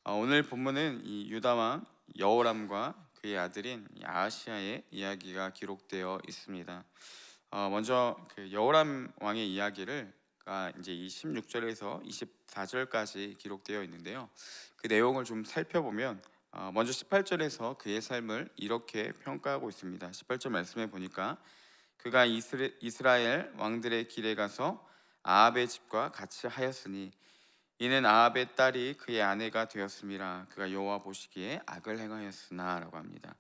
오늘 본문은 이 유다 왕 여호람과 그의 아들인 이 아하시아의 이야기가 기록되어 있습니다. 먼저 그 여호람 왕의 이야기를 이제 이 16절에서 24절까지 기록되어 있는데요. 그 내용을 좀 살펴보면 먼저 18절에서 그의 삶을 이렇게 평가하고 있습니다. 18절 말씀해 보니까 그가 이스라엘 왕들의 길에 가서 아합의 집과 같이 하였으니 이는 아합의 딸이 그의 아내가 되었음이라. 그가 여호와 보시기에 악을 행하였으나라고 합니다.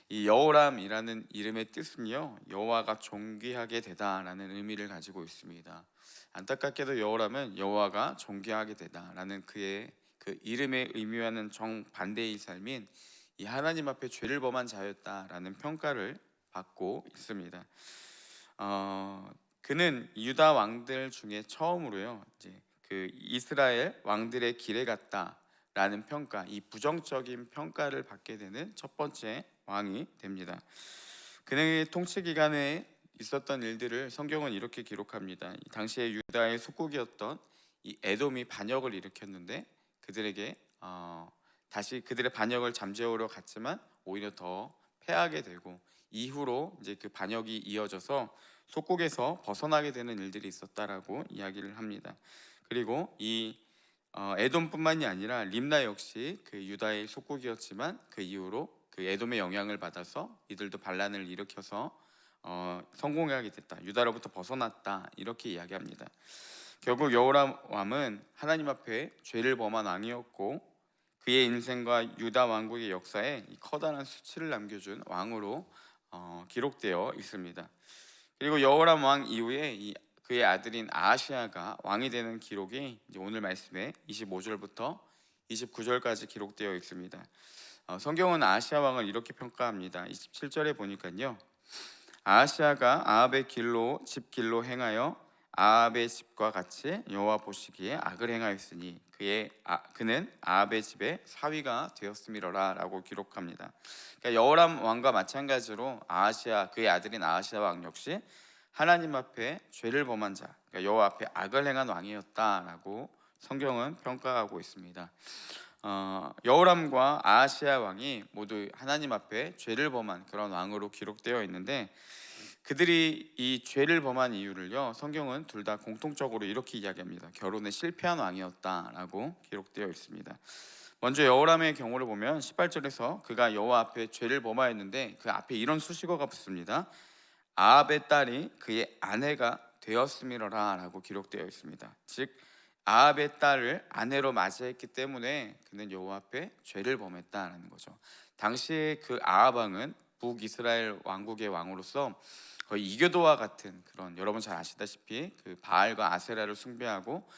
이 여호람이라는 이름의 뜻은요, 여호와가 존귀하게 되다라는 의미를 가지고 있습니다. 안타깝게도 여호람은 여호와가 존귀하게 되다라는 그의 그 이름의 의미와는 정반대의 삶인 이 하나님 앞에 죄를 범한 자였다라는 평가를 받고 있습니다. 그는 유다 왕들 중에 처음으로요, 이제 그 이스라엘 왕들의 길에 갔다라는 평가, 이 부정적인 평가를 받게 되는 첫 번째 왕이 됩니다. 그의 통치 기간에 있었던 일들을 성경은 이렇게 기록합니다. 이 당시에 유다의 속국이었던 이 에돔이 반역을 일으켰는데 그들에게 다시 그들의 반역을 잠재우러 갔지만 오히려 더 패하게 되고, 이후로 이제 그 반역이 이어져서 속국에서 벗어나게 되는 일들이 있었다라고 이야기를 합니다. 그리고 이 에돔뿐만이 아니라 림나 역시 그 유다의 속국이었지만 그 이후로 그 에돔의 영향을 받아서 이들도 반란을 일으켜서 성공하게 됐다, 유다로부터 벗어났다, 이렇게 이야기합니다. 결국 여호람 왕은 하나님 앞에 죄를 범한 왕이었고 그의 인생과 유다 왕국의 역사에 커다란 수치를 남겨준 왕으로 기록되어 있습니다. 그리고 여호람 왕 이후에 그의 아들인 아하시아가 왕이 되는 기록이 이제 오늘 말씀에 25절부터 29절까지 기록되어 있습니다. 성경은 아하시아 왕을 이렇게 평가합니다. 27절에 보니까요, 아하시아가 아합의 길로 집 길로 행하여 아합의 집과 같이 여호와 보시기에 악을 행하였으니 그는 아합의 집의 사위가 되었음이로라라고 기록합니다. 그러니까 여호람 왕과 마찬가지로 아하시아, 그의 아들인 아하시아 왕 역시 하나님 앞에 죄를 범한 자, 그러니까 여호와 앞에 악을 행한 왕이었다라고 성경은 평가하고 있습니다. 여호람과 아하시아 왕이 모두 하나님 앞에 죄를 범한 그런 왕으로 기록되어 있는데, 그들이 이 죄를 범한 이유를요, 성경은 둘 다 공통적으로 이렇게 이야기합니다. 결혼에 실패한 왕이었다라고 기록되어 있습니다. 먼저 여호람의 경우를 보면 18절에서 그가 여호와 앞에 죄를 범하였는데 그 앞에 이런 수식어가 붙습니다. 아합의 딸이 그의 아내가 되었음이로라라고 기록되어 있습니다. 즉 아합의 딸을 아내로 맞이했기 때문에 그는 여호와 앞에 죄를 범했다라는 거죠. 당시에 그 아합 왕은 북이스라엘 왕국의 왕으로서 거의 이교도와 같은 그런, 여러분 잘 아시다시피 그 바알과 아세라를 숭배하고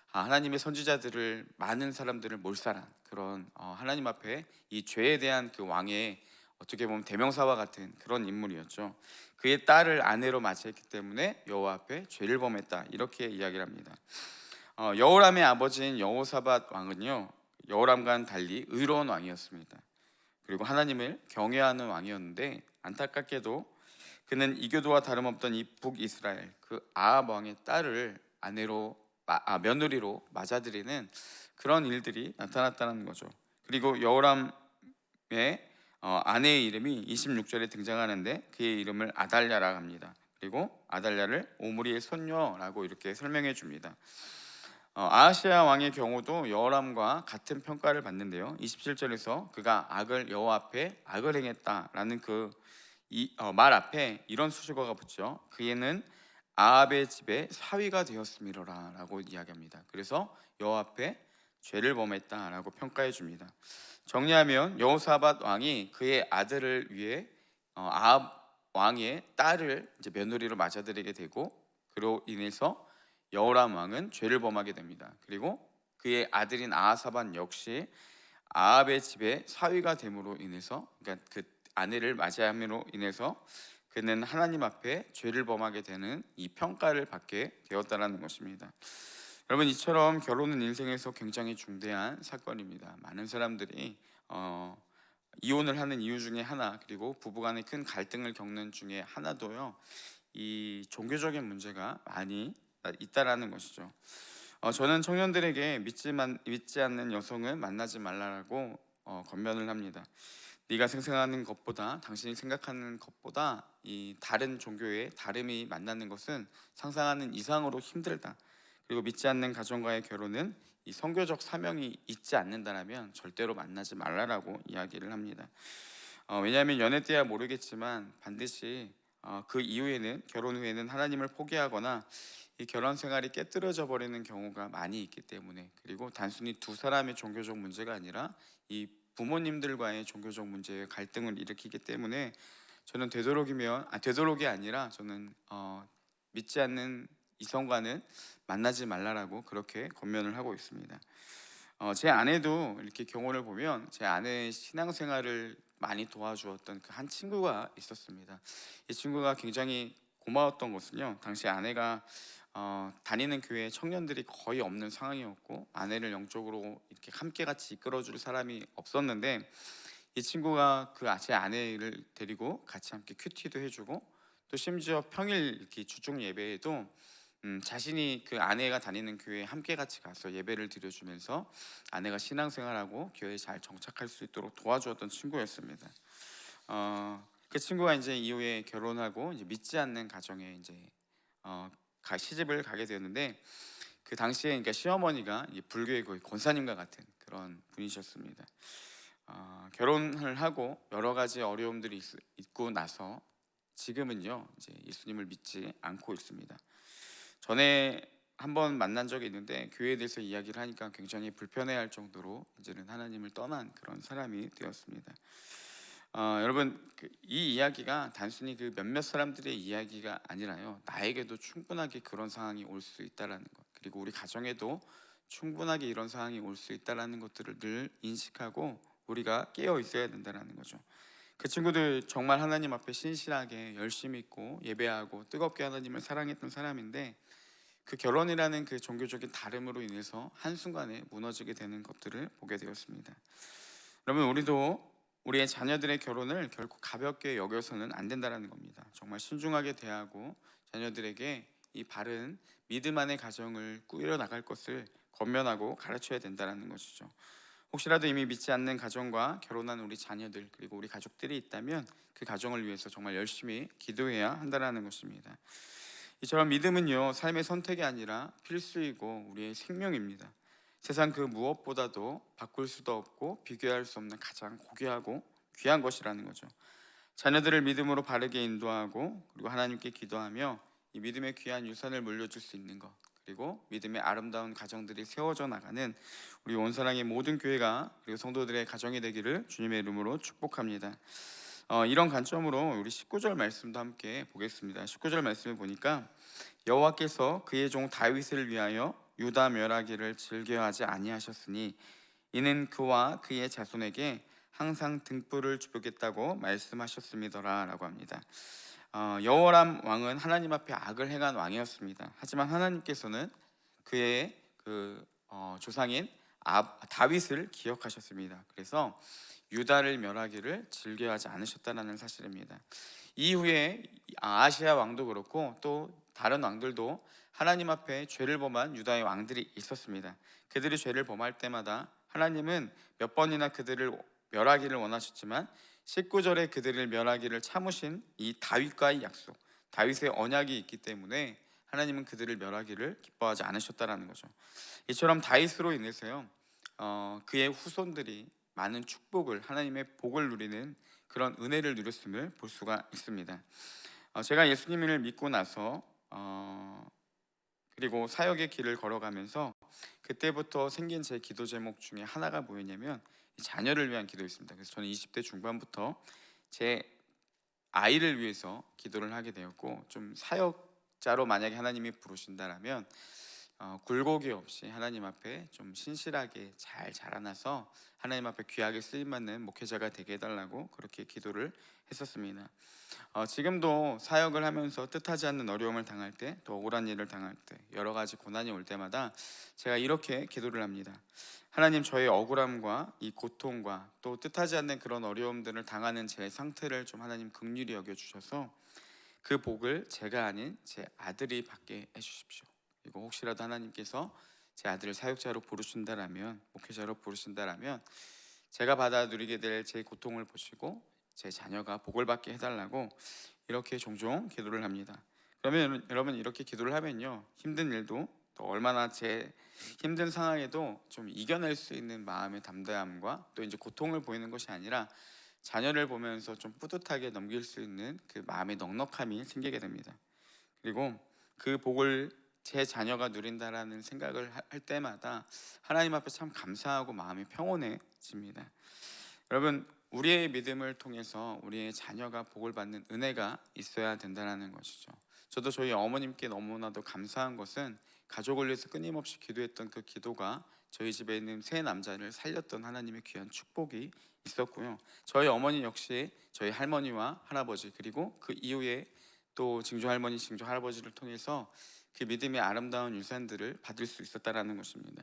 하나님의 선지자들을, 많은 사람들을 몰살한 그런 하나님 앞에 이 죄에 대한 그 왕의 어떻게 보면 대명사와 같은 그런 인물이었죠. 그의 딸을 아내로 맞이했기 때문에 여호와 앞에 죄를 범했다, 이렇게 이야기를 합니다. 여호람의 아버지인 여호사밧 왕은요, 여호람과는 달리 의로운 왕이었습니다. 그리고 하나님을 경외하는 왕이었는데, 안타깝게도 그는 이교도와 다름없던 이 북이스라엘 그 아합 왕의 딸을 며느리로 맞아들이는 그런 일들이 나타났다는 거죠. 그리고 여호람의 아내의 이름이 26절에 등장하는데 그의 이름을 아달랴라 합니다. 그리고 아달랴를 오므리의 손녀라고 이렇게 설명해 줍니다. 아하시아 왕의 경우도 여호람과 같은 평가를 받는데요. 27절에서 그가 여호와 앞에 악을 행했다라는 그 말 앞에 이런 수식어가 붙죠. 그에는 아합의 집에 사위가 되었음이로라라고 이야기합니다. 그래서 여호와 앞에 죄를 범했다라고 평가해 줍니다. 정리하면 여호사밧 왕이 그의 아들을 위해 아합 왕의 딸을 이제 며느리로 맞아들이게 되고, 그로 인해서 여호람 왕은 죄를 범하게 됩니다. 그리고 그의 아들인 아하사밧 역시 아합의 집에 사위가 됨으로 인해서, 그러니까 그 아내를 맞이함으로 인해서 그는 하나님 앞에 죄를 범하게 되는 이 평가를 받게 되었다라는 것입니다. 여러분, 이처럼 결혼은 인생에서 굉장히 중대한 사건입니다. 많은 사람들이 이혼을 하는 이유 중에 하나, 그리고 부부간의 큰 갈등을 겪는 중에 하나도요, 이 종교적인 문제가 많이 있다라는 것이죠. 저는 청년들에게 믿지 않는 여성은 만나지 말라라고 권면을 합니다. 네가 생각하는 것보다, 당신이 생각하는 것보다 이 다른 종교의 다름이 만나는 것은 상상하는 이상으로 힘들다. 그리고 믿지 않는 가정과의 결혼은 이 선교적 사명이 있지 않는다라면 절대로 만나지 말라라고 이야기를 합니다. 왜냐하면 연애 때야 모르겠지만 반드시 그 이후에는, 결혼 후에는 하나님을 포기하거나 이 결혼 생활이 깨뜨려져 버리는 경우가 많이 있기 때문에, 그리고 단순히 두 사람의 종교적 문제가 아니라 이 부모님들과의 종교적 문제의 갈등을 일으키기 때문에 저는 되도록이 아니라 저는 믿지 않는 이성과는 만나지 말라라고 그렇게 권면을 하고 있습니다. 제 아내도 이렇게 경우를 보면 제 아내의 신앙생활을 많이 도와주었던 그 한 친구가 있었습니다. 이 친구가 굉장히 고마웠던 것은요, 당시 아내가 다니는 교회에 청년들이 거의 없는 상황이었고 아내를 영적으로 이렇게 함께 같이 이끌어줄 사람이 없었는데, 이 친구가 제 아내를 데리고 같이 함께 큐티도 해주고, 또 심지어 평일 이렇게 주중 예배에도 자신이 그 아내가 다니는 교회에 함께 같이 가서 예배를 드려주면서 아내가 신앙생활하고 교회에 잘 정착할 수 있도록 도와주었던 친구였습니다. 그 친구가 이제 이후에 결혼하고 이제 믿지 않는 가정에 이제 시집을 가게 되었는데, 그 당시에 그러니까 시어머니가 이 불교의 거의 권사님과 같은 그런 분이셨습니다. 결혼을 하고 여러 가지 어려움들이 있고 나서 지금은요 이제 예수님을 믿지 않고 있습니다. 전에 한번 만난 적이 있는데 교회에 대해서 이야기를 하니까 굉장히 불편해할 정도로 이제는 하나님을 떠난 그런 사람이 되었습니다. 여러분, 이 이야기가 단순히 그 몇몇 사람들의 이야기가 아니라요, 나에게도 충분하게 그런 상황이 올 수 있다라는 것, 그리고 우리 가정에도 충분하게 이런 상황이 올 수 있다라는 것들을 늘 인식하고 우리가 깨어 있어야 된다라는 거죠. 그 친구들 정말 하나님 앞에 신실하게 열심히 있고 예배하고 뜨겁게 하나님을 사랑했던 사람인데, 그 결혼이라는 그 종교적인 다름으로 인해서 한순간에 무너지게 되는 것들을 보게 되었습니다. 여러분, 우리도 우리의 자녀들의 결혼을 결코 가볍게 여겨서는 안 된다는 겁니다. 정말 신중하게 대하고 자녀들에게 이 바른 믿음 안의 가정을 꾸려 나갈 것을 권면하고 가르쳐야 된다는 것이죠. 혹시라도 이미 믿지 않는 가정과 결혼한 우리 자녀들, 그리고 우리 가족들이 있다면 그 가정을 위해서 정말 열심히 기도해야 한다는 것입니다. 이처럼 믿음은요, 삶의 선택이 아니라 필수이고 우리의 생명입니다. 세상 그 무엇보다도 바꿀 수도 없고 비교할 수 없는 가장 고귀하고 귀한 것이라는 거죠. 자녀들을 믿음으로 바르게 인도하고, 그리고 하나님께 기도하며 이 믿음의 귀한 유산을 물려줄 수 있는 것, 그리고 믿음의 아름다운 가정들이 세워져 나가는 우리 온사랑의 모든 교회가, 그리고 성도들의 가정이 되기를 주님의 이름으로 축복합니다. 이런 관점으로 우리 19절 말씀도 함께 보겠습니다. 19절 말씀을 보니까 여호와께서 그의 종 다윗을 위하여 유다 멸하기를 즐겨하지 아니하셨으니 이는 그와 그의 자손에게 항상 등불을 주겠다고 말씀하셨음이더라 라고 합니다. 여호람 왕은 하나님 앞에 악을 행한 왕이었습니다. 하지만 하나님께서는 그의 조상인 다윗을 기억하셨습니다. 그래서 유다를 멸하기를 즐겨하지 않으셨다는 사실입니다. 이후에 아시아 왕도 그렇고 또 다른 왕들도 하나님 앞에 죄를 범한 유다의 왕들이 있었습니다. 그들이 죄를 범할 때마다 하나님은 몇 번이나 그들을 멸하기를 원하셨지만 19절에 그들을 멸하기를 참으신 이 다윗과의 약속, 다윗의 언약이 있기 때문에 하나님은 그들을 멸하기를 기뻐하지 않으셨다라는 거죠. 이처럼 다윗으로 인해서요, 그의 후손들이 많은 축복을, 하나님의 복을 누리는 그런 은혜를 누렸음을 볼 수가 있습니다. 제가 예수님을 믿고 나서 그리고 사역의 길을 걸어가면서 그때부터 생긴 제 기도 제목 중에 하나가 뭐였냐면 자녀를 위한 기도였습니다. 그래서 저는 20대 중반부터 제 아이를 위해서 기도를 하게 되었고, 좀 사역자로 만약에 하나님이 부르신다라면 굴곡이 없이 하나님 앞에 좀 신실하게 잘 자라나서 하나님 앞에 귀하게 쓰임받는 목회자가 되게 해달라고 그렇게 기도를 했었습니다. 지금도 사역을 하면서 뜻하지 않는 어려움을 당할 때, 또 억울한 일을 당할 때, 여러 가지 고난이 올 때마다 제가 이렇게 기도를 합니다. 하나님, 저의 억울함과 이 고통과 또 뜻하지 않는 그런 어려움들을 당하는 제 상태를 좀 하나님 긍휼히 여겨주셔서 그 복을 제가 아닌 제 아들이 받게 해주십시오. 그리고 혹시라도 하나님께서 제 아들을 사역자로 부르신다라면, 목회자로 부르신다라면 제가 받아 누리게 될 제 고통을 보시고 제 자녀가 복을 받게 해달라고 이렇게 종종 기도를 합니다. 그러면 여러분, 이렇게 기도를 하면요, 힘든 일도 또 얼마나 제 힘든 상황에도 좀 이겨낼 수 있는 마음의 담대함과 또 이제 고통을 보이는 것이 아니라 자녀를 보면서 좀 뿌듯하게 넘길 수 있는 그 마음의 넉넉함이 생기게 됩니다. 그리고 그 복을 제 자녀가 누린다라는 생각을 할 때마다 하나님 앞에 참 감사하고 마음이 평온해집니다. 여러분, 우리의 믿음을 통해서 우리의 자녀가 복을 받는 은혜가 있어야 된다는 것이죠. 저도 저희 어머님께 너무나도 감사한 것은 가족을 위해서 끊임없이 기도했던 그 기도가 저희 집에 있는 세 남자를 살렸던 하나님의 귀한 축복이 있었고요. 저희 어머니 역시 저희 할머니와 할아버지, 그리고 그 이후에 또 증조 할머니, 증조 할아버지를 통해서 그 믿음의 아름다운 유산들을 받을 수 있었다라는 것입니다.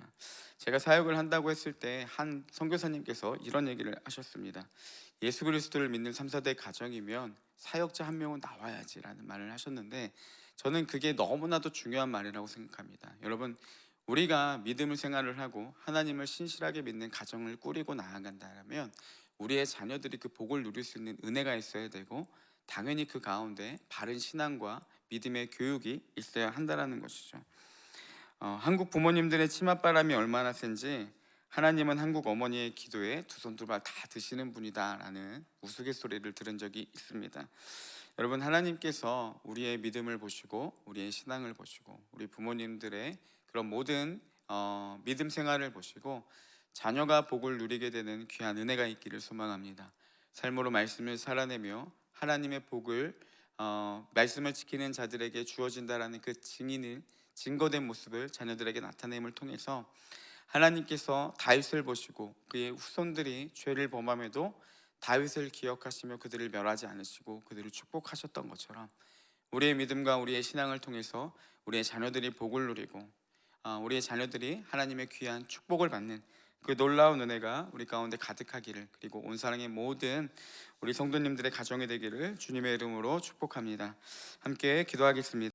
제가 사역을 한다고 했을 때 한 선교사님께서 이런 얘기를 하셨습니다. 예수 그리스도를 믿는 3, 4대 가정이면 사역자 한 명은 나와야지라는 말을 하셨는데, 저는 그게 너무나도 중요한 말이라고 생각합니다. 여러분, 우리가 믿음을 생활을 하고 하나님을 신실하게 믿는 가정을 꾸리고 나아간다면 우리의 자녀들이 그 복을 누릴 수 있는 은혜가 있어야 되고, 당연히 그 가운데 바른 신앙과 믿음의 교육이 있어야 한다는 것이죠. 한국 부모님들의 치맛바람이 얼마나 센지 하나님은 한국 어머니의 기도에 두 손 두 발 다 드시는 분이다라는 우스갯소리를 들은 적이 있습니다. 여러분, 하나님께서 우리의 믿음을 보시고 우리의 신앙을 보시고 우리 부모님들의 그런 모든 믿음 생활을 보시고 자녀가 복을 누리게 되는 귀한 은혜가 있기를 소망합니다. 삶으로 말씀을 살아내며 하나님의 복을 말씀을 지키는 자들에게 주어진다라는 그 증거된 모습을 자녀들에게 나타냄을 통해서 하나님께서 다윗을 보시고 그의 후손들이 죄를 범함에도 다윗을 기억하시며 그들을 멸하지 않으시고 그들을 축복하셨던 것처럼 우리의 믿음과 우리의 신앙을 통해서 우리의 자녀들이 복을 누리고 우리의 자녀들이 하나님의 귀한 축복을 받는 그 놀라운 은혜가 우리 가운데 가득하기를, 그리고 온 사랑의 모든 우리 성도님들의 가정이 되기를 주님의 이름으로 축복합니다. 함께 기도하겠습니다.